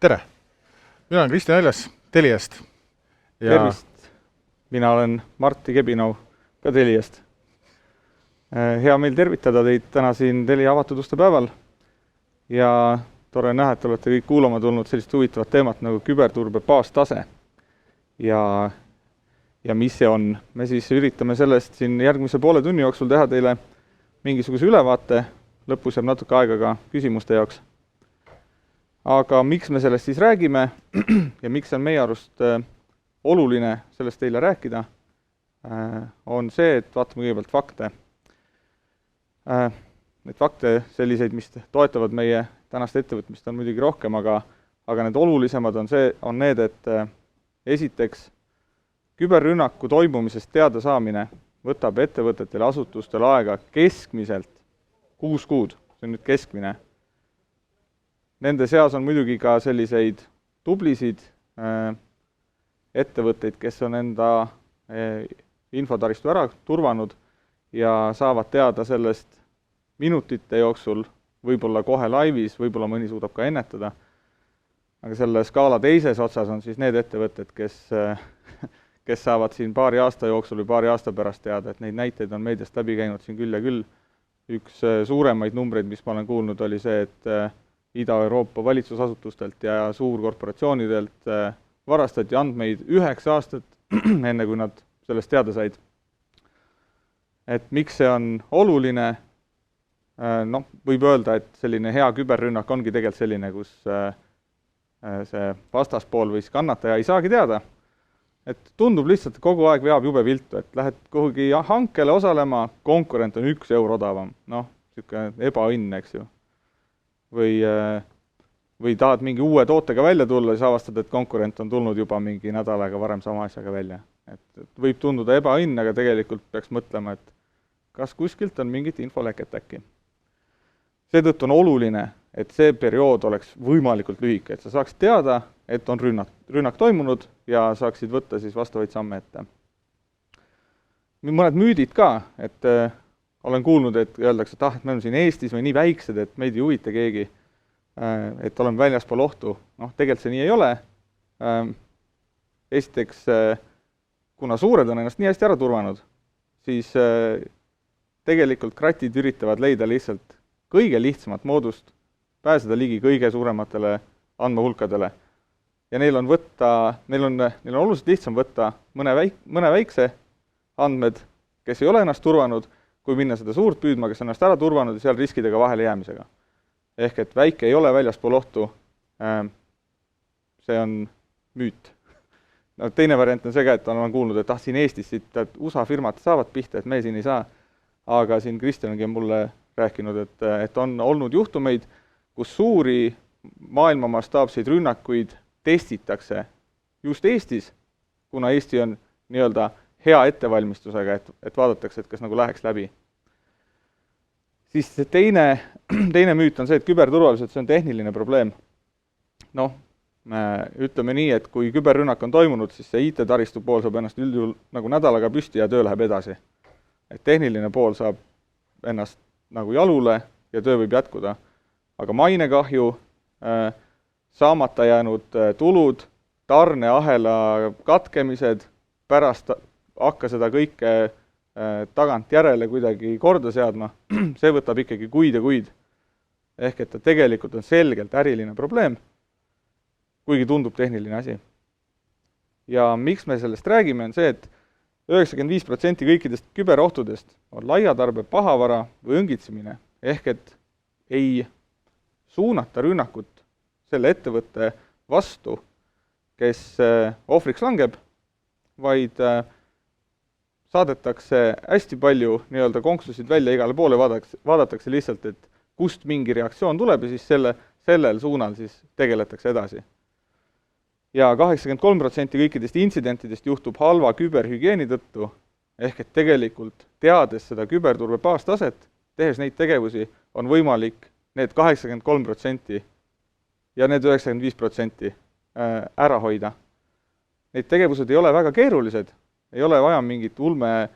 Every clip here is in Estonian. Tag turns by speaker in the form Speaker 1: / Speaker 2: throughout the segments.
Speaker 1: Tere! Mina olen Kristjan Väljas Teliast.
Speaker 2: Tervist! Mina olen Martti Kebinov ka Teliast. Hea meil tervitada teid täna siin Telia avatud uste päeval. Ja tore näha, et olete kõik kuulama tulnud sellist huvitavat teemat nagu küberturbe baastase. Ja mis see on? Me siis üritame sellest siin järgmise poole tunni jooksul teha teile mingisuguse ülevaate. Lõpus jääb natuke aega ka küsimuste jaoks. Aga miks me sellest siis räägime ja miks on meie arust oluline sellest teile rääkida, on see, et vaatame kõigepealt fakte. Need fakte selliseid, mis toetavad meie tänast ettevõtmist, on muidugi rohkem, aga need olulisemad on need, et esiteks küberrünnaku toimumisest teada saamine võtab ettevõtetel ja asutustel aega keskmiselt 6 kuud. See on nüüd keskmine. Nende seas on muidugi ka selliseid tublisid ettevõtteid, kes on enda infotaristu ära turvanud ja saavad teada sellest minutite jooksul, võib-olla kohe laivis, võib-olla mõni suudab ka ennetada. Aga selle skaala teises otsas on siis need ettevõtted, kes saavad siin paari aasta jooksul või paari aasta pärast teada, et neid näiteid on meediast läbi käinud siin küll ja küll. Üks suuremaid numbreid, mis ma olen kuulnud, oli see, et Ida-Euroopa valitsusasutustelt ja suurkorporatsioonidelt varastati andmeid 9 aastat, enne kui nad sellest teada said. Et miks see on oluline? Võib öelda, et selline hea küberrünnak ongi tegelikult selline, kus see vastaspool või kannataja ei saagi teada. Et tundub lihtsalt, et kogu aeg veab jube viltu, et lähed kuhugi hankele osalema, konkurent on 1 euro odavam. Selline ebaõnn, eks ju. Või tahad mingi uue tootega välja tulla, siis avastad, et konkurent on tulnud juba mingi nädal aega varem sama asjaga välja. Et võib tunduda ebaõnn, aga tegelikult peaks mõtlema, et kas kuskilt on mingit infoleket äkki. Seetõttu on oluline, et see periood oleks võimalikult lühike, et sa saaksid teada, et on rünnak toimunud ja saaksid võtta siis vastavaid samme ette. Mõned müüdid ka, et olen kuulnud, et öeldakse, et me oleme siin Eestis või nii väiksed, et meid ei huvita keegi, et oleme väljaspool ohtu. Tegelikult see nii ei ole. Esiteks, kuna suured on ennast nii hästi ära turvanud, siis tegelikult kratid üritavad leida lihtsalt kõige lihtsamat moodust, pääseda ligi kõige suurematele andmehulkadele. Ja neil on oluliselt lihtsam võtta mõne väikse andmed, kes ei ole ennast turvanud, kui minna seda suurt püüdma, kes on ennast ära turvanud ja seal riskidega vahele jäämisega. Ehk et väike ei ole väljaspool ohtu, see on müüt. Teine variant on see ka, et olen kuulnud, et siin Eestis USA firmad saavad pihta, et me siin ei saa. Aga siin Kristjangi on mulle rääkinud, et on olnud juhtumeid, kus suuri maailma mastaapseid rünnakuid testitakse just Eestis, kuna Eesti on nii-öelda hea ettevalmistusega, et vaadatakse, et kas nagu läheks läbi. Siis teine müüt on see, et küberturvaliselt see on tehniline probleem. Ütleme nii, et kui küberrünnak on toimunud, siis see IT-taristu pool saab ennast üldjuhul nagu nädalaga püsti ja töö läheb edasi. Et tehniline pool saab ennast nagu jalule ja töö võib jätkuda. Aga mainekahju, saamata jäänud tulud, tarneahela katkemised, pärast hakka seda kõike tagant järele kuidagi korda seadma, see võtab ikkagi kuid ja kuid. Ehk et ta tegelikult on selgelt äriline probleem, kuigi tundub tehniline asi. Ja miks me sellest räägime, on see, et 95% kõikidest küberohtudest on laiatarbe pahavara või õngitsemine, ehk et ei suunata rünnakut selle ettevõtte vastu, kes ohvriks langeb, vaid saadetakse hästi palju nii-öelda konksusid välja igale poole, vaadatakse lihtsalt, et kust mingi reaktsioon tuleb ja siis sellel suunal siis tegeletakse edasi. Ja 83% kõikidest intsidentidest juhtub halva küberhügieeni tõttu, ehk et tegelikult teades seda küberturbe baastaset, tehes neid tegevusi, on võimalik need 83% ja need 95% ära hoida. Need tegevused ei ole väga keerulised, ei ole vaja mingit ulme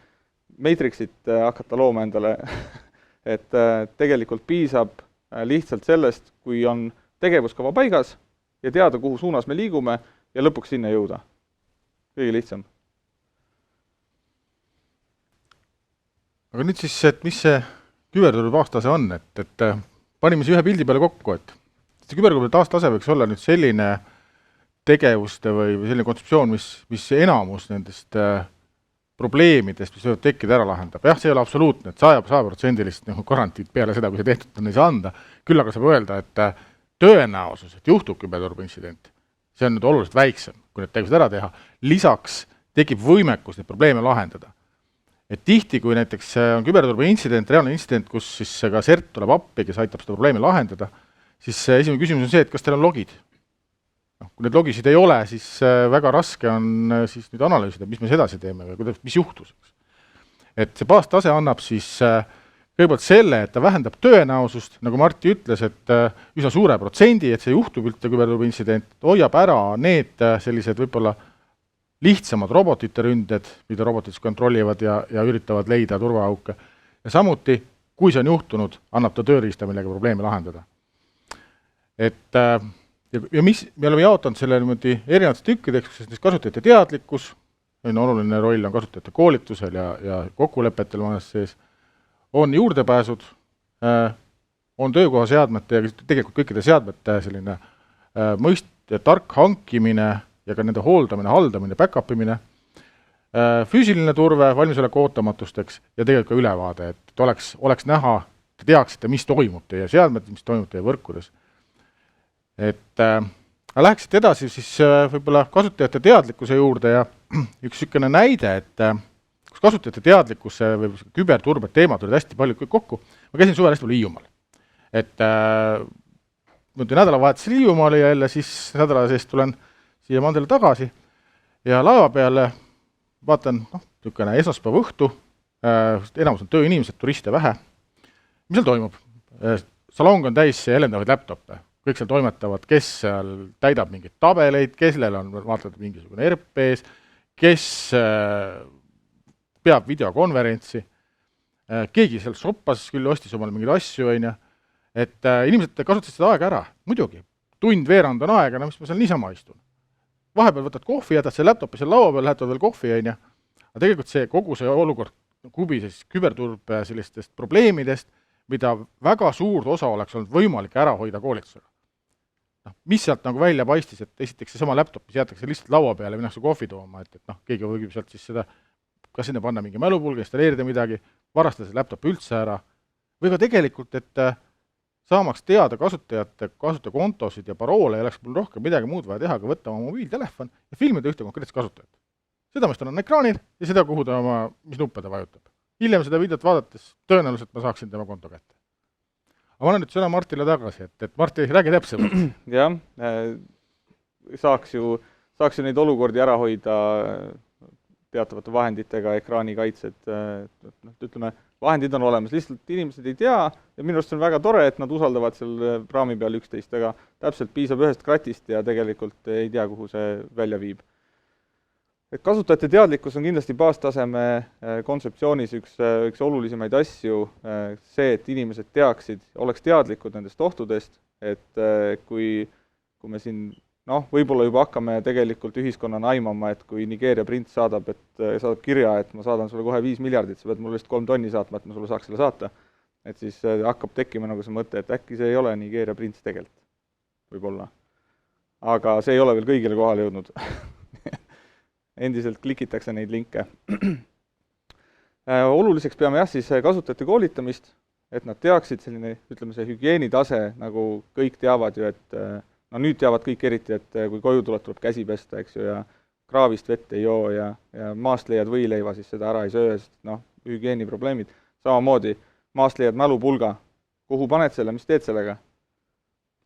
Speaker 2: Matrixit hakata looma endale, et tegelikult piisab lihtsalt sellest, kui on tegevuskava paigas, ja teada, kuhu suunas me liigume ja lõpuks sinna jõuda. Kõige lihtsam.
Speaker 1: Aga nüüd siis, et mis see küberturbe baastase on, et panime siia ühe pildi peale kokku, et see küberturbe baastase võiks olla nüüd selline tegevuste või selline kontseptsioon, mis enamus nendest probleemidest, mis võivad tekkida, ära lahendab. Jah, see ei ole absoluutne, et 100% garantiid peale seda, kui see tehtud on, ei saa anda. Küll aga saab öelda, et tõenäosus, et juhtub küberturbe intsident, see on nüüd oluliselt väiksem, kui need tegevused ära teha. Lisaks tekib võimekus neid probleeme lahendada. Et tihti, kui näiteks on küberturbe intsident, reaalne intsident, kus siis ka CERT tuleb appi, kes aitab seda probleemi lahendada, siis esimene küsimus on see, et kas teil on logid. Kui need logisid ei ole, siis väga raske on siis nüüd analüüsida, mis me edasi teeme või kuidas, mis juhtus. Et see baastase annab siis kõigepealt selle, et ta vähendab tõenäosust, nagu Marti ütles, et üsna suure protsendi, et see juhtub üldse küberturbe intsident, hoiab ära need sellised võib-olla lihtsamad robotite ründed, mida robotid kontrollivad ja üritavad leida turvaauke. Ja samuti, kui see on juhtunud, annab ta tööriista, millega probleemi lahendada. Et ja mis me oleme jaotanud selle niimoodi erinevates tükkideks, sest kasutajate teadlikkus, oluline roll on kasutajate koolitusel ja kokkulepetel mõnes sees, on juurdepääsud, on töökoha seadmete ja tegelikult kõikide seadmete selline tark hankimine ja ka nende hooldamine, haldamine, back-upimine, füüsiline turve, valmisoleku ootamatusteks ja tegelikult ka ülevaade, et oleks näha, te teaksite, mis toimub teie seadmetes, mis toimub teie võrkudes. Et läheksite edasi siis võib-olla kasutajate teadlikkuse juurde ja üks sükene näide, et kus kasutajate teadlikkusse või küberturbe teemad olid hästi palju kokku. Ma käisin suvel hästi palju Hiiumaal. Et nädalavahetusel Hiiumaal ja jälle siis nädala seest tulen siia mandele tagasi ja laeva peale vaatan niisugune esmaspäeva õhtu, enamus on tööinimesed, turiste vähe. Mis seal toimub? Salong on täis helendavaid laptoppe. Kõik seal toimetavad, kes seal täidab mingeid tabeleid, kellel on vaatavad mingisugune RP-s, kes peab videokonverentsi, keegi seal shoppas küll, ostis omal mingeid asju, et inimesed kasutasid seda aega ära, muidugi, veerand on aega, mis ma seal niisama istun. Vahepeal võtad kohvi, jätad see laptopi seal laua peal, lähetad veel kohvi, aga tegelikult see kogu see olukord kubises küberturbe sellistest probleemidest, mida väga suurt osa oleks olnud võimalik ära hoida koolitusega. Mis sealt nagu välja paistis, et esiteks see sama laptop, mis jäetakse lihtsalt laua peale, minnakse kohvi tooma, et keegi võib sealt siis seda, kas sinna panna mingi mälupulga, installeerida midagi, varastada see laptop üldse ära, või ka tegelikult, et saamaks teada kasutajakontosid ja paroole, ei oleks mul rohkem midagi muud vaja teha, aga võtta oma mobiiltelefon ja filmida ühte konkreetset kasutajat. Seda, mis tal on ekraanil ja seda, kuhu ta mis nuppe ta vajutab. Hiljem seda videot vaadates tõenäoliselt ma saaksin tema konto kätte. Aga ma olen nüüd sõna Martile tagasi, et Marti, räägi täpsemalt.
Speaker 2: Jah, saaks ju neid olukordi ära hoida teatavate vahenditega, ekraanikaitsed, ütleme, vahendid on olemas, lihtsalt inimesed ei tea ja minu arust on väga tore, et nad usaldavad seal raami peal üksteist, aga täpselt piisab ühest kratist ja tegelikult ei tea, kuhu see välja viib. Et kasutajate teadlikkus on kindlasti baastaseme kontseptsioonis üks olulisemaid asju, see, et inimesed teaksid, oleks teadlikud nendest ohtudest, et kui me siin, võib-olla juba hakkame tegelikult ühiskonnana aimama, et kui Nigeeria print saadab kirja, et ma saadan sulle kohe 5 miljardit, sa pead mulle vist 3 tonni saatma, et ma sulle saaks selle saata, et siis hakkab tekkima nagu see mõte, et äkki see ei ole Nigeeria print tegelikult, võib-olla. Aga see ei ole veel kõigile kohale jõudnud. Endiselt klikitakse neid linke. Oluliseks peame siis kasutajate koolitamist, et nad teaksid selline, ütleme see hügieenitase, nagu kõik teavad ju, et nüüd teavad kõik eriti, et kui koju tuleb käsi pesta, eks ju, ja kraavist vett ei joo ja maast leiad võileiva, siis seda ära ei söö, sest hügieeniprobleemid. Samamoodi maast leiad mälupulga. Kuhu paned selle, mis teed sellega?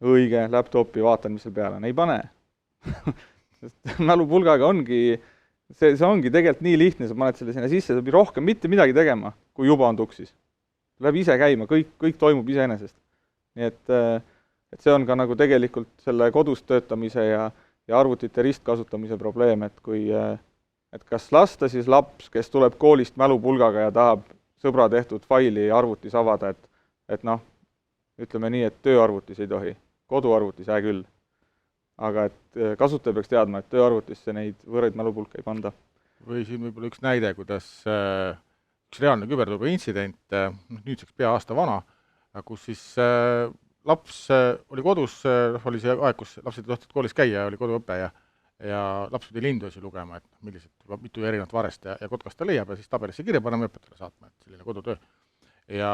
Speaker 2: Õige, laptopi, vaatan, mis seal peale. Ei pane. Mälupulgaga ongi see ongi tegelikult nii lihtne, sa paned selle sinna sisse, sa pead rohkem mitte midagi tegema, kui juba on tuksis. Läheb ise käima, kõik toimub iseenesest. Nii et see on ka nagu tegelikult selle kodus töötamise ja arvutite ristkasutamise probleem, et kas lasta siis laps, kes tuleb koolist mälupulgaga ja tahab sõbra tehtud faili arvutis avada, et ütleme nii, et tööarvutis ei tohi, koduarvutis küll. aga et kasutaja peaks teadma, et tööarvutisse neid võõraid mälupulka ei panda.
Speaker 1: või siin võib-olla üks näide, kuidas üks reaalne küberturbe intsident, nüüdseks pea aasta vana, kus siis laps oli kodus, oli see aeg, kus lapsed ei tohtinud koolis käia, oli koduõpe ja laps pidi linduasi lugema, et mitu erinevat varest ja kotkast ta leiab ja siis tabelisse kirja panema õpetajale saatma, et selline kodutöö. Ja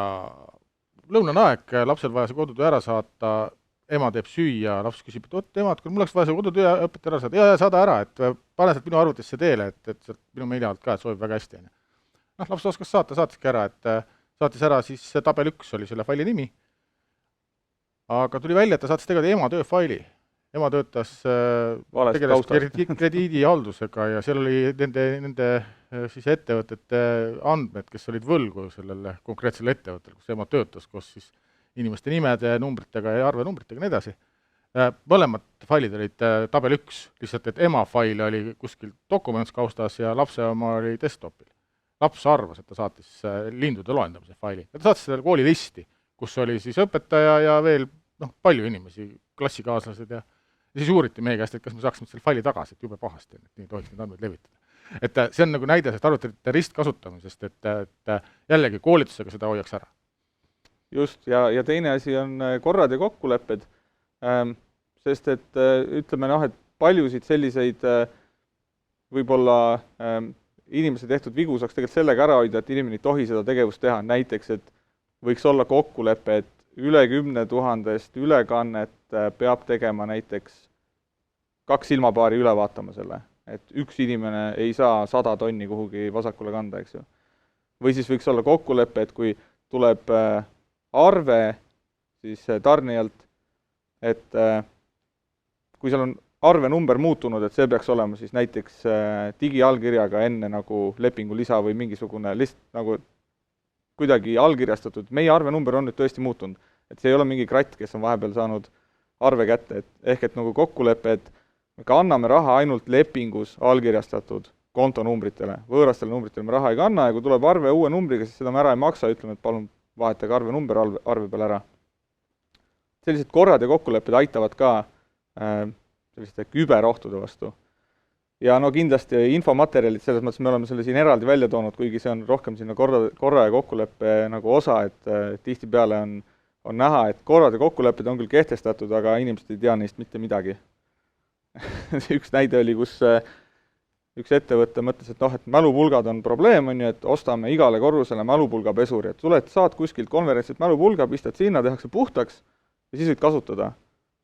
Speaker 1: lõunane aeg, lapsel vaja see kodutöö ära saata, ema teeb süüa, laps küsib, et oot, emad, kui mul oleks vaja see kodutöö õpetaja ära saada, ja saada ära, et pane sealt minu arvutisse teele, et sealt minu meili alt ka, et sobib väga hästi. Laps oskas saatiski ära, et saatis ära siis tabel 1 oli selle faili nimi, aga tuli välja, et ta saatis tegelikult ema tööfaili. Ema töötas tegeles krediidihaldusega ja seal oli nende siis ettevõtete andmed, kes olid võlgu sellele konkreetsele ettevõttele, kus ema töötas koos siis inimeste nimede, numbritega ja arvenumbritega ja nii edasi. Mõlemad failid olid tabel 1, lihtsalt et ema fail oli kuskil dokumentskaustas ja lapse oma oli desktopil. Laps arvas, et ta saatis lindude loendamise faili. Ja ta saatis selle koolilisti, kus oli siis õpetaja ja veel palju inimesi, klassikaaslased ja siis uuriti meie käest, et kas me saaksime selle faili tagasi, et jube pahasti, et nii tohiks neid andmeid levitada. Et see on nagu näide sellest arvutajate ristkasutamisest, et jällegi koolitusega seda hoiaks ära.
Speaker 2: Just, ja teine asi on korrad ja kokkulepped, sest et ütleme, et paljusid selliseid võib-olla inimese tehtud vigu saaks tegelikult sellega ära hoida, et inimene ei tohi seda tegevust teha. Näiteks, et võiks olla kokkulepe, et üle 10 000 ülekannet peab tegema näiteks 2 silmapaari üle vaatama selle, et üks inimene ei saa 100 tonni kuhugi vasakule kanda, eks ju. Või siis võiks olla kokkulepe, et kui tuleb arve siis tarnijalt, et kui seal on arvenumber muutunud, et see peaks olema siis näiteks digiallkirjaga enne nagu lepingu lisa või mingisugune lihtsalt nagu kuidagi allkirjastatud, meie arvenumber on nüüd tõesti muutunud, et see ei ole mingi kratt, kes on vahepeal saanud arve kätte, ehk et nagu kokkulepe, et me kanname raha ainult lepingus allkirjastatud kontonumbritele, võõrastele numbritele me raha ei kanna ja kui tuleb arve uue numbriga, siis seda me ära ei maksa, ütleme, et palun vahetage arvenumber arve peal ära. Sellised korrad ja kokkulepped aitavad ka selliste küberohtude vastu. Ja kindlasti infomaterjalid, selles mõttes me oleme selle siin eraldi välja toonud, kuigi see on rohkem sinna korra ja kokkuleppe nagu osa, et tihtipeale on näha, et korrad ja kokkulepped on küll kehtestatud, aga inimesed ei tea neist mitte midagi. Üks näide oli, kus üks ettevõte mõtles, et mälupulgad on probleem, et ostame igale korrusele mälupulgapesuri, et saad kuskilt konverentsilt mälupulga, pistad sinna, tehakse puhtaks ja siis võid kasutada.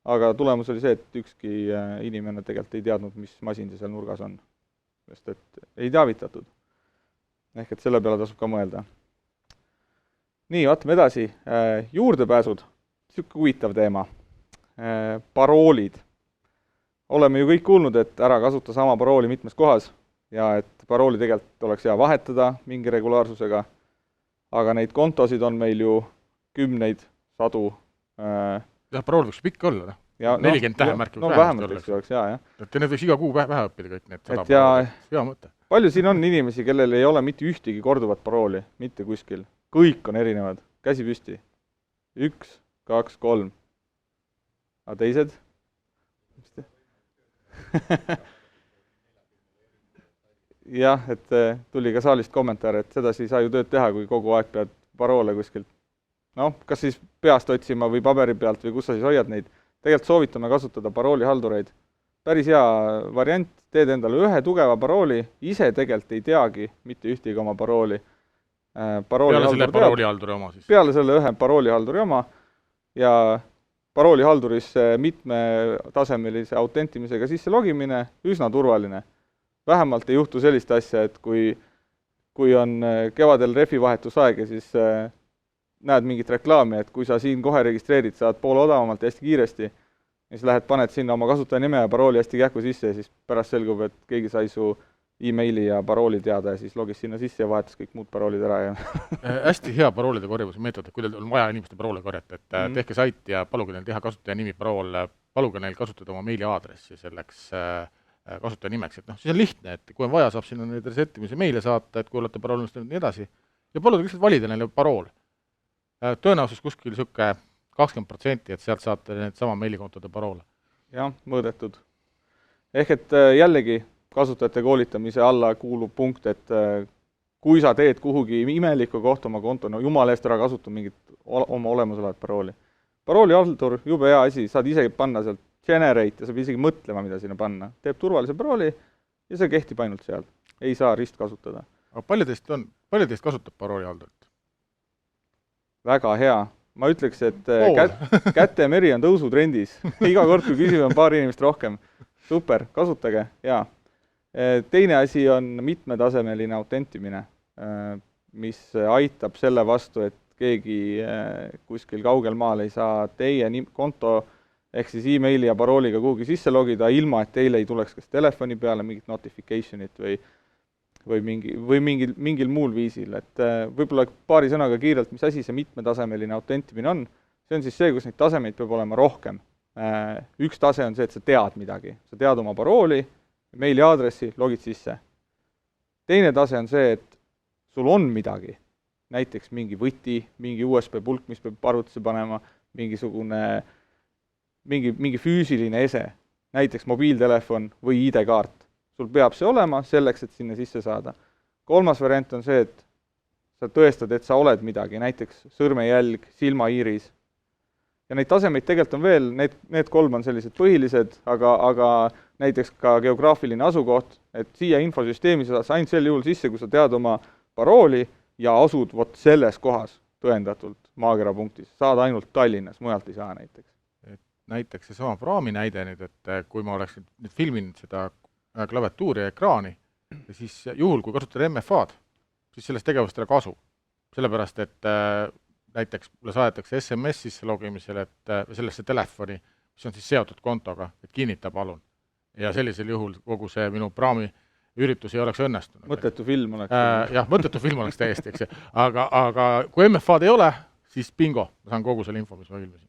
Speaker 2: Aga tulemus oli see, et ükski inimene tegelikult ei teadnud, mis masin see seal nurgas on, sest et ei teavitatud. Ehk et selle peale tasub ka mõelda. Nii, vaatame edasi. Juurdepääsud, niisugune huvitav teema. Paroolid. Oleme ju kõik kuulnud, et ära kasuta sama parooli mitmes kohas ja et parooli tegelikult oleks hea vahetada mingi regulaarsusega, aga neid kontosid on meil ju kümneid, sadu.
Speaker 1: Ja parool võiks pikk olla, 40 tähemärki võiks
Speaker 2: vähemalt oleks, jah.
Speaker 1: Et need võiks iga kuu vähe õppida kõik need 100
Speaker 2: parooli.
Speaker 1: Hea mõte.
Speaker 2: Palju siin on inimesi, kellel ei ole mitte ühtegi korduvat parooli, mitte kuskil. Kõik on erinevad. Käsi püsti. 1, 2, 3. A teised? Jah, et tuli ka saalist kommentaar, et seda ei saa ju tööd teha, kui kogu aeg pead paroole kuskilt. Kas siis peast otsima või paberi pealt või kus sa siis hoiad neid. Tegelikult soovitame kasutada paroolihaldureid. Päris hea variant, teed endale ühe tugeva parooli, ise tegelikult ei teagi mitte ühtegi oma parooli.
Speaker 1: Peale selle paroolihalduri oma siis?
Speaker 2: Peale selle ühe paroolihalduri oma ja paroolihalduris mitmetasemelise autentimisega sisse logimine, üsna turvaline. Vähemalt ei juhtu sellist asja, et kui on kevadel refivahetusaeg ja siis näed mingit reklaami, et kui sa siin kohe registreerid, saad poole odavamalt ja hästi kiiresti, ja siis lähed, paned sinna oma kasutaja nime ja parooli hästi kähku sisse ja siis pärast selgub, et keegi sai su e-maili ja parooli teada ja siis logis sinna sisse ja vahetas kõik muud paroolid ära.
Speaker 1: Hästi hea paroolide korjamise meetod, et kui teil on vaja inimeste paroole korjata, et tehke sait ja paluge neil teha kasutaja nimi parool, paluge neil kasutada oma meiliaadressi selleks kasutaja nimeks, et siis on lihtne, et kui on vaja, saab sinna neid resettimise meile saata, et kui olete paroolist nii edasi ja paluge lihtsalt valida neile parool. Tõenäosus kuskil 20%, et sealt saate need sama meilikontode paroole.
Speaker 2: jah, mõõdetud. Ehk et jällegi kasutajate koolitamise alla kuulub punkt, et kui sa teed kuhugi imelikku kohta oma konto, no jumala eest ära kasuta mingit oma olemasolevat parooli. Paroolihaldur, jube hea asi, saad isegi panna sealt generate ja saab isegi mõtlema, mida sinna panna. Teeb turvalise parooli ja see kehtib ainult seal. Ei saa ristkasutada.
Speaker 1: Aga palju teist kasutab paroolihaldurit?
Speaker 2: Väga hea. Ma ütleks, et kätemeri on tõusutrendis. Iga kord, kui küsime, on paar inimest rohkem. Super, kasutage, jaa. Teine asi on mitmetasemeline autentimine, mis aitab selle vastu, et keegi kuskil kaugel maal ei saa teie konto ehk siis e-maili ja parooliga kuhugi sisse logida, ilma et teile ei tuleks kas telefoni peale mingit notificationit või mingil muul viisil. Et võib-olla paari sõnaga kiirelt, mis asi see mitmetasemeline autentimine on. See on siis see, kus neid tasemeid peab olema rohkem. Üks tase on see, et sa tead midagi. Sa tead oma parooli, meili aadressi, logid sisse. Teine tase on see, et sul on midagi. Näiteks mingi võti, mingi USB pulk, mis peab arvutisse panema, mingi füüsiline ese, näiteks mobiiltelefon või ID-kaart. Sul peab see olema selleks, et sinna sisse saada. Kolmas variant on see, et sa tõestad, et sa oled midagi, näiteks sõrmejälg, silmaiiris. Ja neid tasemeid tegelikult on veel, need kolm on sellised põhilised, aga näiteks ka geograafiline asukoht, et siia infosüsteemi sa ainult sel juhul sisse, kui sa tead oma parooli ja asud vot selles kohas tõendatult maakera punktis. Saad ainult Tallinnas, mujalt ei saa näiteks.
Speaker 1: Näiteks see sama praami näide nüüd, et kui ma oleks nüüd filminud seda klaviatuuri ja ekraani, siis juhul, kui kasutada MFA-d, siis sellest tegevust ei ole kasu. Sellepärast, et näiteks mulle saadetakse SMS sisse logimisel, et sellesse telefoni, mis on siis seotud kontoga, et kinnita palun. Ja sellisel juhul kogu see minu praami üritus ei oleks õnnestunud.
Speaker 2: Mõttetu film oleks.
Speaker 1: Jah, mõttetu film oleks täiesti, eks. Aga kui MFA-d ei ole, siis bingo, ma saan kogu selle info, mis ma filmisin.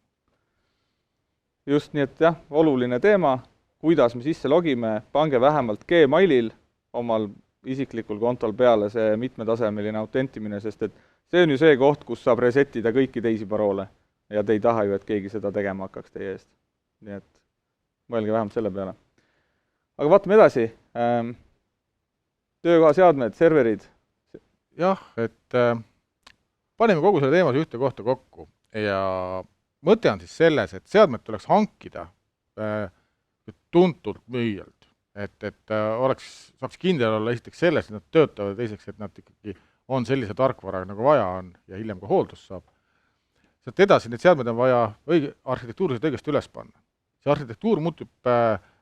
Speaker 2: Just nii, et jah, oluline teema, kuidas me sisse logime, pange vähemalt Gmailil omal isiklikul kontol peale see mitmetasemeline autentimine, sest et see on ju see koht, kus saab resetida kõiki teisi paroole ja te ei taha ju, et keegi seda tegema hakkaks teie eest. Nii et mõelge vähemalt selle peale. Aga vaatame edasi. Töökohaseadmed, serverid.
Speaker 1: Jah, et panime kogu selle teemas ühte kohta kokku ja mõte on siis selles, et seadmed tuleks hankida tuntult müüjalt. Et saaks kindel olla esiteks selles, et nad töötavad, teiseks, et nad ikkagi on sellise tarkvara, nagu vaja on ja hiljem ka hooldus saab. Sealt edasi need seadmed on vaja arhitektuuriliselt õigesti üles panna. See arhitektuur muutub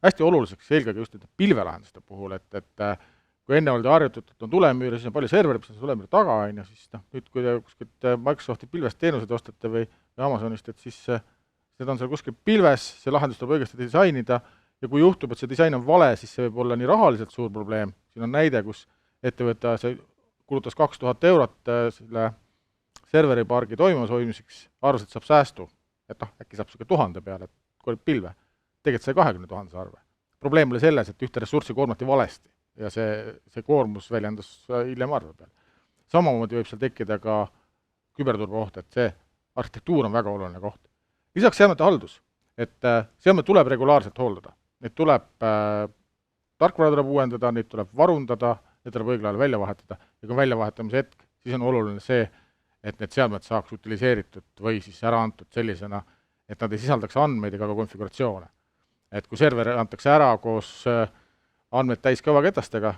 Speaker 1: hästi oluliseks eelkõige just pilvelahenduste puhul, et kui enne oldi harjutatud, et on tulemüüri, siis on palju serverid, mis on tulemüüri taga, siis nüüd kui te kuskilt Microsofti pilvest teenused ostate või Amazonist, et siis need on seal kuskil pilves, see lahendus tuleb õigesti disainida ja kui juhtub, et see disain on vale, siis see võib olla nii rahaliselt suur probleem. Siin on näide, kus ettevõte kulutas 2000 eurot selle serveripargi toimumas hoidmiseks, arvas, et saab säästu, et äkki saab 1000 peale, et kolib pilve. Tegelikult sai 20 000 arve. Probleem oli selles, et ühte ressurssi koormati valesti ja see koormus väljendus hiljem arve peal. Samamoodi võib seal tekkida ka küberturbe oht, et see arhitektuur on väga oluline koht. Lisaks seadmete haldus, et seadmed tuleb regulaarselt hooldada. Neid tuleb, tarkvara tuleb uuendada, neid tuleb varundada, neid tuleb õigel ajal välja vahetada ja kui väljavahetamise hetk, siis on oluline see, et need seadmed saaks utiliseeritud või siis ära antud sellisena, et nad ei sisaldaks andmeid ega ka konfiguratsioone. Et kui server antakse ära koos andmed täis kõvaketastega,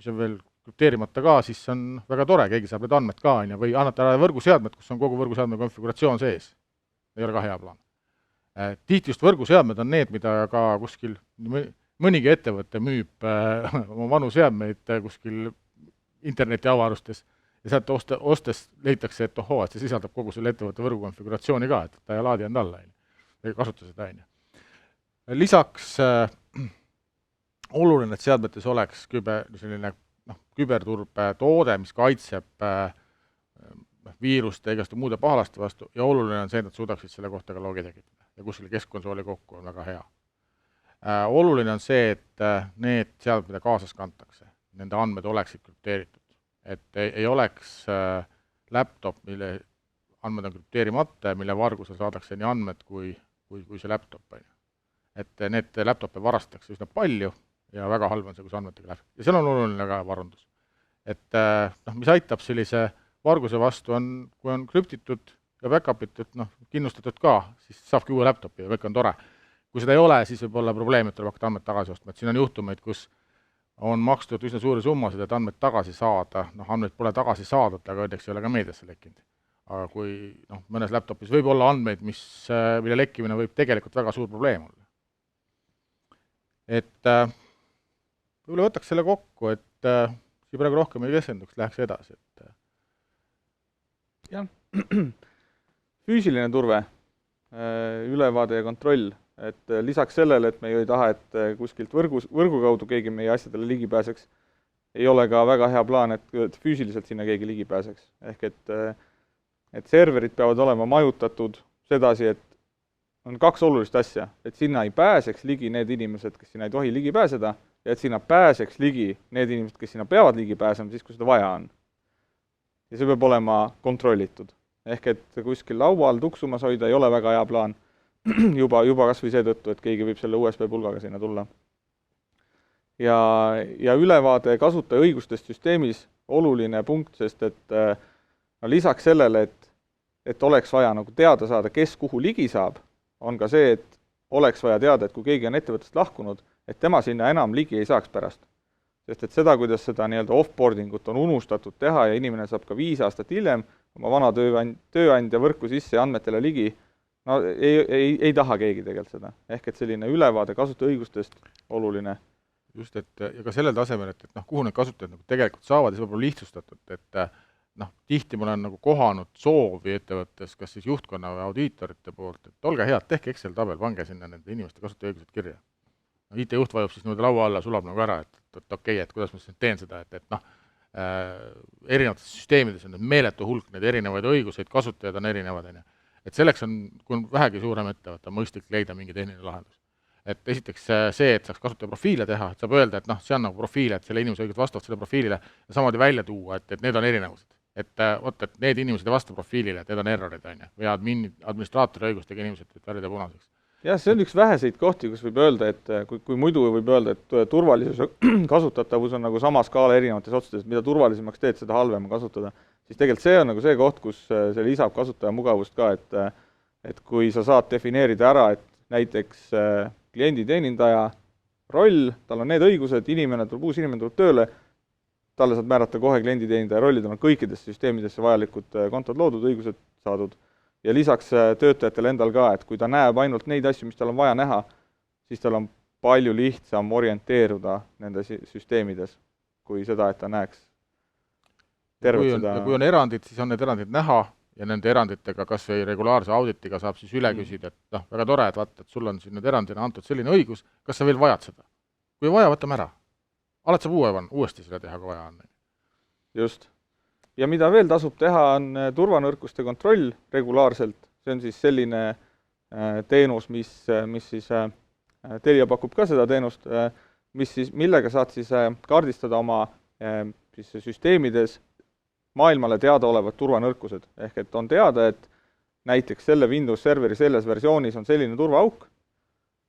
Speaker 1: mis on veel krüpteerimata ka, siis on väga tore, keegi saab need andmed ka, või annate ära võrguseadmed, kus on kogu võrguseadme konfiguratsioon sees. Ei ole ka hea plaan. Tihti just võrguseadmed on need, mida ka kuskil mõnigi ettevõte müüb oma vanu seadmeid kuskil interneti avarustes ja sealt ostes leitakse, et ohoo, et see sisaldab kogu selle ettevõtte võrgukonfiguratsiooni ka, et ta ei laadi end alla või kasuta seda. Lisaks oluline, et seadmetes oleks küberturbe toode, mis kaitseb viiruste ja igaste muude pahalaste vastu ja oluline on see, et nad suudaksid selle kohta ka logi tekitada ja kuskil keskkonsooli kokku on väga hea. Oluline on see, et need seadmed, mida kaasas kantakse, nende andmed oleksid krüpteeritud. Et ei oleks laptop, mille andmed on krüpteerimata ja mille vargusel saadakse nii andmed kui see laptop. et need laptop'e varastatakse üsna palju ja väga halb on see, kui see andmetega läheb. Ja seal on oluline ka varundus. Et mis aitab sellise varguse vastu on, kui on krüptitud ja back-upitud, kindlustatud ka, siis saabki uue laptopi ja kõik on tore. Kui seda ei ole, siis võib olla probleem, et tuleb hakata andmed tagasi ostma, et siin on juhtumeid, kus on makstud üsna suuri summasid, et andmed tagasi saada, andmeid pole tagasi saadud, aga õnneks ei ole ka meediasse lekkinud. Aga kui mõnes laptopis võib olla andmeid, mille lekkimine võib tegelikult väga suur probleem olla. Et võib-olla võtaks selle kokku, et siia praegu rohkem ei keskenduks, läheks edasi.
Speaker 2: Jah, füüsiline turve, ülevaade ja kontroll, et lisaks sellele, et me ju ei taha, et kuskilt võrgu kaudu keegi meie asjadele ligi pääseks, ei ole ka väga hea plaan, et füüsiliselt sinna keegi ligi pääseks. Ehk et serverid peavad olema majutatud sedasi, et on kaks olulist asja, et sinna ei pääseks ligi need inimesed, kes sinna ei tohi ligi pääseda, ja et sinna pääseks ligi need inimesed, kes sinna peavad ligi pääsema, siis kui seda vaja on. Ja see peab olema kontrollitud. Ehk et kuskil laual tuksumas hoida ei ole väga hea plaan, juba kas või seetõttu, et keegi võib selle USB pulgaga sinna tulla. Ja ülevaade kasutaja õigustest süsteemis oluline punkt, sest et lisaks sellele, et oleks vaja nagu teada saada, kes kuhu ligi saab, on ka see, et oleks vaja teada, et kui keegi on ettevõttest lahkunud, et tema sinna enam ligi ei saaks pärast. Sest et seda, kuidas seda nii-öelda off-boardingut on unustatud teha ja inimene saab ka 5 aastat hiljem oma vana tööandja võrku sisse ja andmetele ligi, ei taha keegi tegelikult seda. Ehk et selline ülevaade kasutaja õigustest oluline.
Speaker 1: Just, et ja ka sellel tasemel, et kuhu need kasutajad tegelikult saavad, ja see võib olla lihtsustatud, et tihti ma olen kohanud soovi ettevõttes, kas siis juhtkonna või audiitorite poolt, et olge head, tehke Excel-tabel, pange sinna nende inimeste kasutajaõigused kirja. IT-juht vajub siis laua alla, sulab ära, et okei, et kuidas ma siis teen seda, et erinevates süsteemides on meeletu hulk neid erinevaid õiguseid, kasutajad on erinevad, et selleks on, kui on vähegi suurem ettevõte, mõistlik leida mingi tehniline lahendus. Et esiteks see, et saaks kasutaja profiile teha, et saab öelda, et see on nagu profiil, et selle inimese õigused vastavad selle profiilile ja samamoodi välja tuua, et need on erinevused. Et need inimesed ei vasta profiilile, et need on errorid, või administraatori õigustega inimesed võid värvida punaseks.
Speaker 2: Jah, see on üks väheseid kohti, kus võib öelda, et kui muidu võib öelda, et turvalisus ja kasutatavus on nagu sama skaala erinevates otsustes, mida turvalisemaks teed, seda halvem kasutada, siis tegelikult see on nagu see koht, kus see lisab kasutaja mugavust ka, et kui sa saad defineerida ära, et näiteks klienditeenindaja roll, tal on need õigused, uus inimene tuleb tööle, talle saad määrata kohe klienditeenindaja rolli, tal on kõikidesse süsteemidesse vajalikud kontod loodud, õigused saadud. Ja lisaks töötajatele endal ka, et kui ta näeb ainult neid asju, mis tal on vaja näha, siis tal on palju lihtsam orienteeruda nende süsteemides, kui seda, et ta näeks tervet seda.
Speaker 1: Kui on erandid, siis on need erandid näha ja nende eranditega kas või regulaarse auditiga saab siis üle küsida, et väga tore, et vaata, et sul on siin nüüd erandina antud selline õigus, kas sa veel vajad seda? Kui vaja, võtame ära. Alati saab uuesti seda teha, kui vaja on.
Speaker 2: Just. Ja mida veel tasub teha, on turvanõrkuste kontroll regulaarselt. See on siis selline teenus, mis siis Telia pakub ka seda teenust, millega saad siis kaardistada oma siis süsteemides maailmale teada olevad turvanõrkused. Ehk et on teada, et näiteks selle Windows serveri selles versioonis on selline turvaauk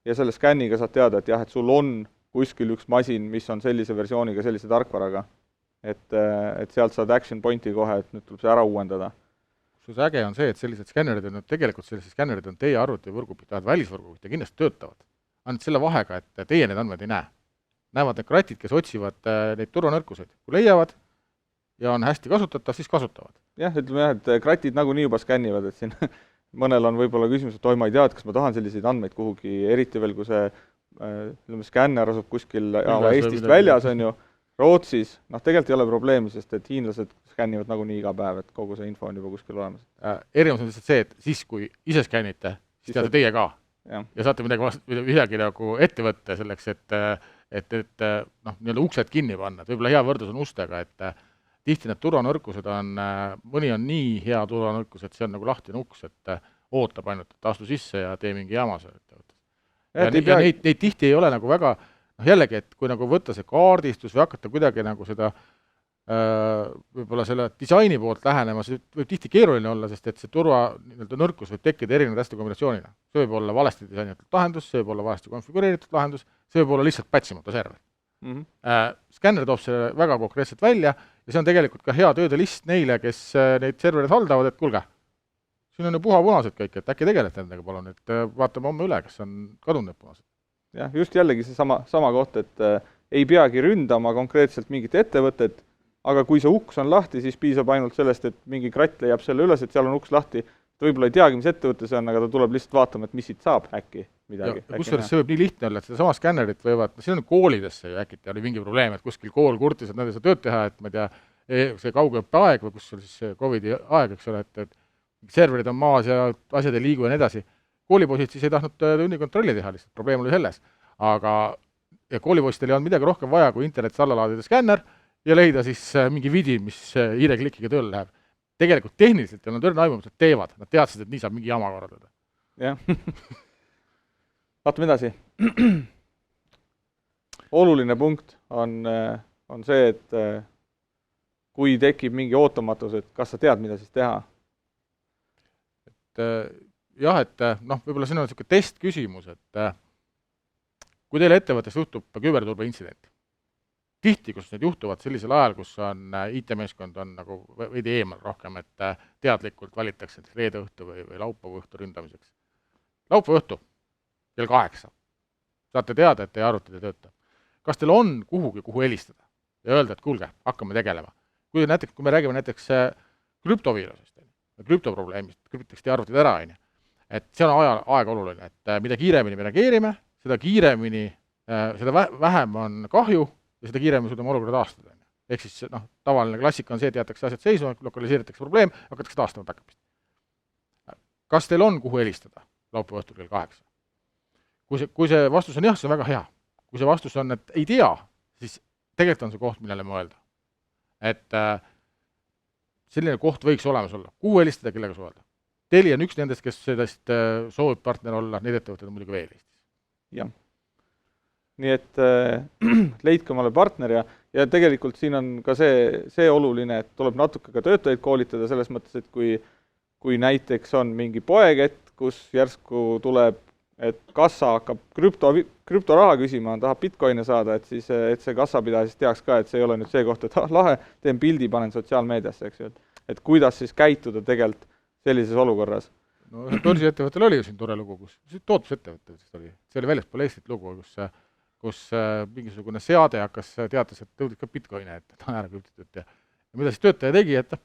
Speaker 2: ja selle skänniga saad teada, et jah, et sul on kuskil üks masin, mis on sellise versiooniga, sellise tarkvaraga. Et sealt saad action pointi kohe, et nüüd tuleb see ära uuendada.
Speaker 1: See äge on see, et sellised skännerid on, tegelikult sellised skännerid on teie arvuti võrgupidajad, välisvõrgupidajad ja kindlasti töötavad. Ainult selle vahega, et teie need andmed ei näe. Näevad need kratid, kes otsivad neid turvanõrkuseid. Kui leiavad ja on hästi kasutatav, siis kasutavad.
Speaker 2: Jah, ütleme jah, et kratid nagunii juba skännivad, et siin mõnel on võib-olla küsimus, et ma ei tea, et kas ma tahan selliseid andmeid kuhugi, eriti veel, kui see skänner asub kuskil Eestist väljas, on ju, Rootsis, tegelikult ei ole probleemi, sest et hiinlased skännivad nagunii iga päev, et kogu see info on juba kuskil olemas.
Speaker 1: Erinevus on lihtsalt see, et siis, kui ise skännite, siis teate teie ka. Ja saate midagi nagu ette võtta selleks, et nii-öelda uksed kinni panna. Võib-olla hea võrdus on ustega, et tihti need turvanõrkused on, mõni on nii hea turvanõrkus, et see on nagu lahtine uks, et ootab ainult, et astu sisse ja tee mingi jama seal ettevõttes. Ja neid tihti ei ole nagu väga, jällegi, et kui nagu võtta see kaardistus või hakata kuidagi nagu seda võib-olla selle disaini poolt lähenema, see võib tihti keeruline olla, sest et see turva nii-öelda nõrkus võib tekkida erinevate hästi kombinatsioonina. See võib olla valesti disainitud lahendus, see võib olla valesti konfigureeritud lahendus, see võib olla lihtsalt patchimata server. Skänner toob selle väga konkreetselt välja ja see on tegelikult ka hea tööde list neile, kes neid servereid haldavad, et kuulge, siin on ju puha-punased kõik, et äkki tegelete nendega palun, et vaatame homme üle, kas on kadunud need punased.
Speaker 2: Jah, just jällegi see sama koht, et ei peagi ründama konkreetselt mingit ettevõtet, aga kui see uks on lahti, siis piisab ainult sellest, et mingi kratt leiab selle üles, et seal on uks lahti, ta võib-olla ei teagi, mis ettevõte see on, aga ta tuleb lihtsalt vaatama, et mis siit saab äkki midagi.
Speaker 1: Kusjuures see võib nii lihtne olla, et sedasama skännerit võivad, siin on koolidesse ju äkki oli mingi probleem, et kuskil kool kurtis, et nad ei saa tööd teha, et ma ei tea, see kaugõppeaeg või kus oli siis see COVID-i aeg, eks ole, et serverid on maas ja asjad ei liigu ja nii edasi. Koolipoisid siis ei tahtnud tunnikontrolli teha lihtsalt, probleem oli selles. Aga koolipoistel ei olnud midagi rohkem vaja, kui internetis alla laadida skänner ja leida siis mingi vidi, mis hiireklikkiga tööle läheb. Tegelikult tehniliselt ja nad aimunud, et teevad, nad teadsid, et nii saab mingi jama korraldada.
Speaker 2: Jah. Vaatame edasi. Oluline punkt on see, et kui tekib mingi ootamatus, et kas sa tead, mida siis teha?
Speaker 1: Jah, et võib-olla siin on niisugune testküsimus, et kui teile ettevõttes juhtub küberturbe intsident, tihti, kus need juhtuvad sellisel ajal, kus on IT-meeskond on nagu veidi eemal rohkem, et teadlikult valitakse reede õhtu või laupäeva õhtu ründamiseks. Laupäeva õhtu, kell 8. Saate teada, et teie arvutid ei tööta. Kas teil on kuhu helistada ja öelda, et kuulge, hakkame tegelema? Kui me räägime näiteks krüptoviirusest, krüptoprobleemist, krüptitakse teie arvutid ära, et see on aeg oluline, et mida kiiremini me reageerime, seda kiiremini, seda vähem on kahju ja seda kiiremini suudame olukorda taastada. Ehk siis tavaline klassika on see, et jäetakse asjad seisma, lokaliseeritakse probleem, hakatakse taastama backupist. Kas teil on kuhu helistada laupäeva õhtul kell 8? Kui see vastus on jah, see on väga hea. Kui see vastus on, et ei tea, siis tegelikult on see koht, millele mõelda. Et selline koht võiks olemas olla. Kuhu helistada, kellega suhelda? Teli on üks nendest, kes sellest soovib partner olla, neid ettevõtted on muidugi veel Eestis.
Speaker 2: Jah. Nii et leidke omale partner ja tegelikult siin on ka see oluline, et tuleb natuke ka töötajaid koolitada selles mõttes, et kui näiteks on mingi poekett, kus järsku tuleb, et kassa hakkab krüptoraha küsima, tahab bitcoine saada, et see kassapidaja siis teaks ka, et see ei ole nüüd see koht, et lahe, teen pildi, panen sotsiaalmeediasse, eks ju, et kuidas siis käituda tegelikult sellises olukorras.
Speaker 1: No börsiettevõttel oli ju siin tore lugu, kus tootlusettevõte oli. See oli väljaspool Eestit lugu, kus mingisugune seade hakkas teatas, et tõudis ka bitcoine, et ta on ära krüptitud ja mida siis töötaja tegi, et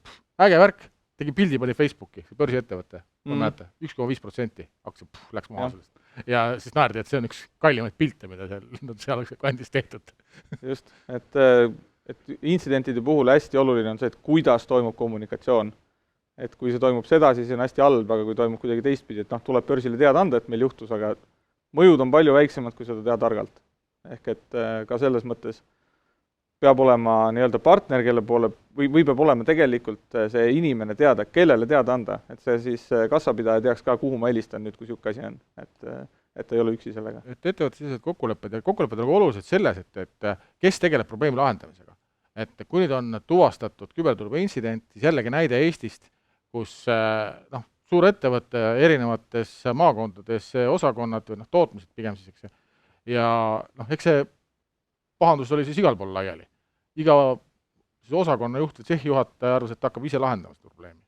Speaker 1: äge värk, tegi pildi pani Facebooki, see börsiettevõte, näete, 1,5% aktsia läks maha sellest. Ja siis naerdi, et see on üks kallimaid pilte, mida seal oleks kandis tehtud.
Speaker 2: Just, et intsidentide puhul hästi oluline on see, et kuidas toimub kommunikatsioon. Et kui see toimub sedasi, siis on hästi halb, aga kui toimub kuidagi teistpidi, et tuleb börsile teada anda, et meil juhtus, aga mõjud on palju väiksemad, kui seda teha targalt. Ehk et ka selles mõttes peab olema nii-öelda partner, kelle poole, või peab olema tegelikult see inimene teada, kellele teada anda, et see siis kassapidaja teaks ka, kuhu ma helistan nüüd, kui siuke asi on, et ei ole üksi sellega.
Speaker 1: Et ettevõttes sellised kokkulepped on olulised selles, et kes tegeleb probleemi lahendamisega. Et kui nüüd on tuvastatud küberturbe intsident, siis jällegi näide Eestist, kus suur ettevõte erinevates maakondades osakonnad või tootmised pigem siis, eks. Ja eks see pahandus oli siis igal pool laiali. Iga osakonna juht või tsehhijuhataja arvas, et hakkab ise lahendama seda probleemi.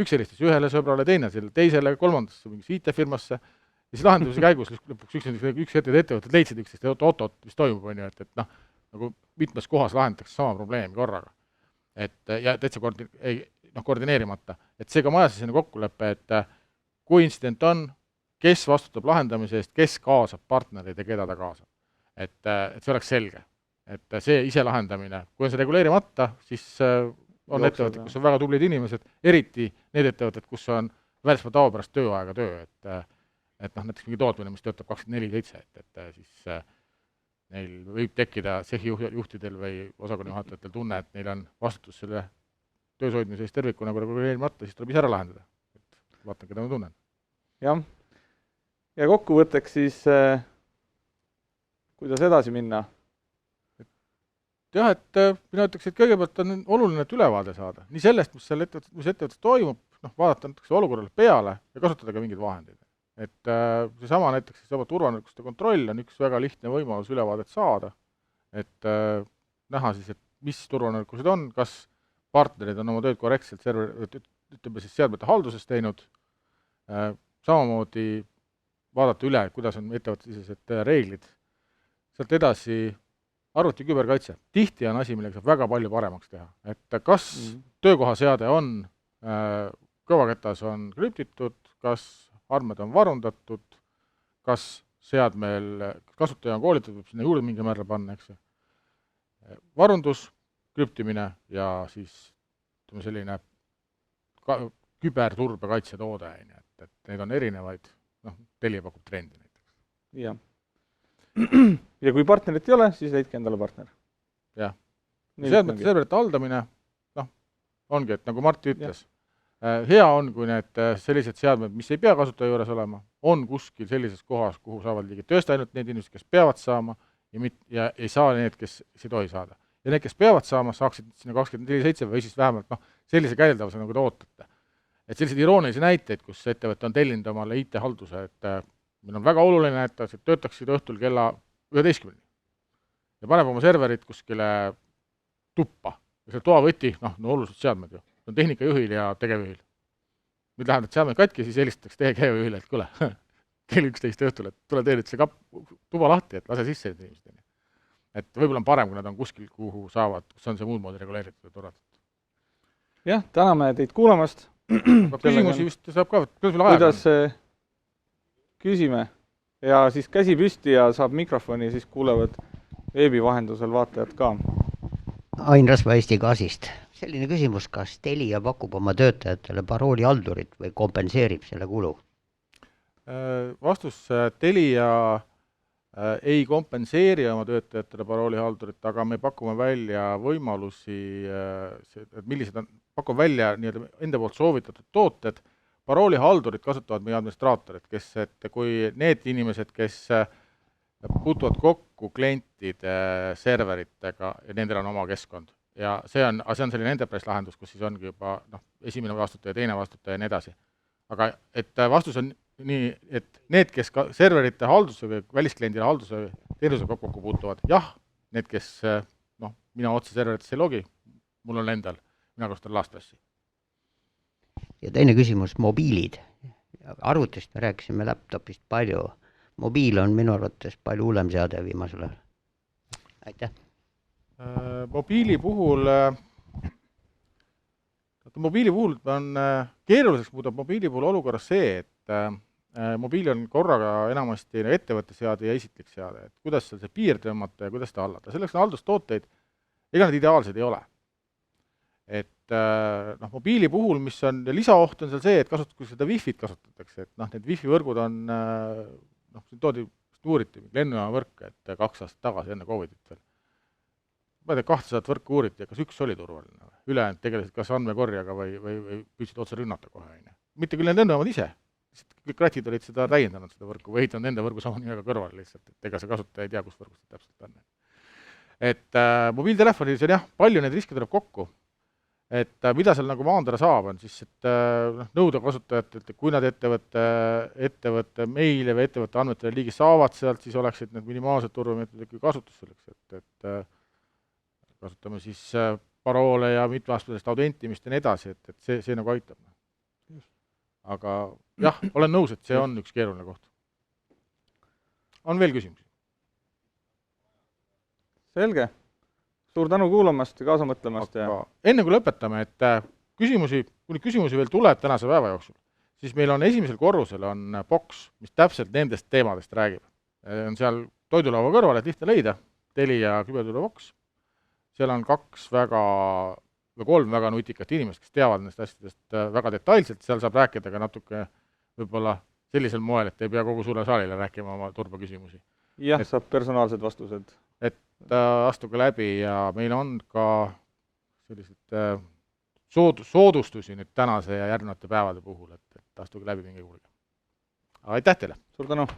Speaker 1: Üks helistas ühele sõbrale, teisele, kolmandasse mingisse IT-firmasse ja siis lahendamise käigus lõpuks üks ettevõtted leidsid üksteist, et mis toimub, et nagu mitmes kohas lahendatakse sama probleemi korraga. Ja täitsa koordineerimata. Et see ka majas selline kokkulepe, et kui intsident on, kes vastutab lahendamise eest, kes kaasab partnerid ja keda ta kaasab. Et see oleks selge. Et see ise lahendamine, kui on see reguleerimata, siis on ettevõtted, kus on väga tublid inimesed, eriti need ettevõtted, kus on väljaspool tavapärast tööaega töö, et näiteks mingi tootmine, mis töötab 24/7, et siis neil võib tekkida juhtidel või osakonna juhatajatel tunne, et neil on vastutus selle töösoidmise eest tervikuna reguleerimata, siis tuleb ise ära lahendada. Vaatan, keda ma tunnen.
Speaker 2: Jah. Ja kokkuvõtteks siis, kuidas edasi minna?
Speaker 1: jah, et mina ütleks, et kõigepealt on oluline, et ülevaade saada. Nii sellest, mis ettevõttes toimub, vaadata näiteks olukorrale peale ja kasutada ka mingeid vahendeid. Et seesama näiteks turvanikuste kontroll on üks väga lihtne võimalus ülevaadet saada, et näha siis, et mis turvanikusid on, kas partnerid on oma tööd korrektselt seadmete halduses teinud, samamoodi vaadata üle, kuidas on ettevõttesisesed reeglid. Sealt edasi arvuti küberkaitse. Tihti on asi, millega saab väga palju paremaks teha. Et kas töökohaseade on kõvaketas on krüptitud, kas andmed on varundatud, kas seadmel kasutaja on koolitatud, võib sinna juurde mingi määral panna, eks. Varundus, krüptimine ja siis selline küberturbekaitse toode, et neid on erinevaid, Telia pakub trendi näiteks.
Speaker 2: Jah. Ja kui partnerit ei ole, siis leidke endale partner.
Speaker 1: Jah. Seadmete haldamine, ongi, et nagu Martti ütles, hea on, kui need sellised seadmed, mis ei pea kasutaja juures olema, on kuskil sellises kohas, kuhu saavad ligi tõesti ainult need inimesed, kes peavad saama ja ei saa need, kes ei tohi saada. Ja need, kes peavad saama, saaksid sinna 24/7 või siis vähemalt sellise käideldavuse, nagu te ootate. Et sellised iroonilisi näiteid, kus ettevõte on tellinud omale IT-halduse, et meil on väga oluline, et töötaksid õhtul kella 11 ja paneb oma serverit kuskile tuppa. Ja selle toavõti, olulised seadmed ju, on tehnikajuhil ja tegevjuhil. Nüüd läheb need seadmed katki, siis helistatakse tegevjuhile, et kuule, kell 11 õhtul, et tule tee nüüd see tuba lahti, et lase sisse need inimesed. Et võib-olla on parem, kui nad on kuskil, kuhu saavad, kus on see muud moodi reguleeritud ja turvatud.
Speaker 2: Jah, täname teid kuulamast.
Speaker 1: Küsimusi vist saab ka,
Speaker 2: kuidas küsime ja siis käsi püsti ja saab mikrofoni, siis kuulevad veebi vahendusel vaatajad ka.
Speaker 3: Ain Rasva Eesti Gaasist. Selline küsimus, kas Telia pakub oma töötajatele paroolihaldurit või kompenseerib selle kulu?
Speaker 1: Vastus, Telia ei kompenseeri oma töötajatele paroolihaldurit, aga me pakume välja võimalusi, et millised on, pakume välja enda poolt soovitatud tooted. Paroolihaldurit kasutavad meie administraatorid, et kui need inimesed, kes puutuvad kokku klientide serveritega ja nendel on oma keskkond. Ja see on selline enterprise lahendus, kus siis ongi juba esimene vastutaja, teine vastutaja ja nii edasi. Aga et vastus on nii, et need, kes ka serverite halduse või väliskliendile halduse teenusega kokku puutuvad, jah, need, kes mina otse serveritesse ei logi, mul on endal, mina kasutan LastPassi.
Speaker 3: Ja teine küsimus, mobiilid. Arvutist me rääkisime laptopist palju. Mobiil on minu arvates palju hullem seade viimasel ajal. Aitäh.
Speaker 1: Mobiili puhul on keeruliseks muudab mobiili puhul olukorras see, et mobiil on korraga enamasti ettevõtte seade ja isiklik seade, et kuidas seal see piir tõmmata ja kuidas ta hallata. Selleks on haldustooteid, ega need ideaalsed ei ole. Et mobiili puhul, mis on lisaoht on seal see, et kui seda Wi-Fi-t kasutatakse, et need Wi-Fi võrgud on, siin uuriti lennujaama võrk, et 2 aastat tagasi enne COVID-it veel. Ma ei tea, 200 võrku uuriti ja kas üks oli turvaline. Ülejäänud tegelesid kas andmekorjaga või püüdsid otse rünnata kohe. Mitte küll need lennujaamad ise, kõik kratid olid seda täiendanud, seda võrku, või ehitanud enda võrgu sama nimega kõrvale lihtsalt, et ega see kasutaja ei tea, kus võrgus see täpselt on. Et mobiiltelefonis on jah, palju neid riske tuleb kokku. Et mida seal maandada saab, on siis, et nõuda kasutajatelt, et kui nad ettevõtte meile või ettevõtte andmetele ligi saavad sealt, siis oleksid need minimaalsed turvameetmed kasutus selleks, et kasutame siis paroole ja mitmeaastasest autentimist ja nii edasi, et see aitab. Aga jah, olen nõus, et see on üks keeruline koht. On veel küsimusi?
Speaker 2: Selge. Suur tänu kuulamast ja kaasa mõtlemast.
Speaker 1: Enne kui lõpetame, et kuni küsimusi veel tuleb tänase päeva jooksul, siis meil on esimesel korrusel on boks, mis täpselt nendest teemadest räägib. On seal toidulaua kõrval, et lihtne leida, Telia küberturvaboks. Seal on 3 väga nutikat inimest, kes teavad nendest asjadest väga detailselt, seal saab rääkida ka natuke võib-olla sellisel moel, et ei pea kogu suure saalile rääkima oma turbaküsimusi.
Speaker 2: Jah, saab personaalsed vastused.
Speaker 1: Et astuge läbi ja meil on ka sellised soodustusi nüüd tänase ja järgnevate päevade puhul, et astuge läbi mingi kuulge. Aitäh teile!
Speaker 2: Suur tänu!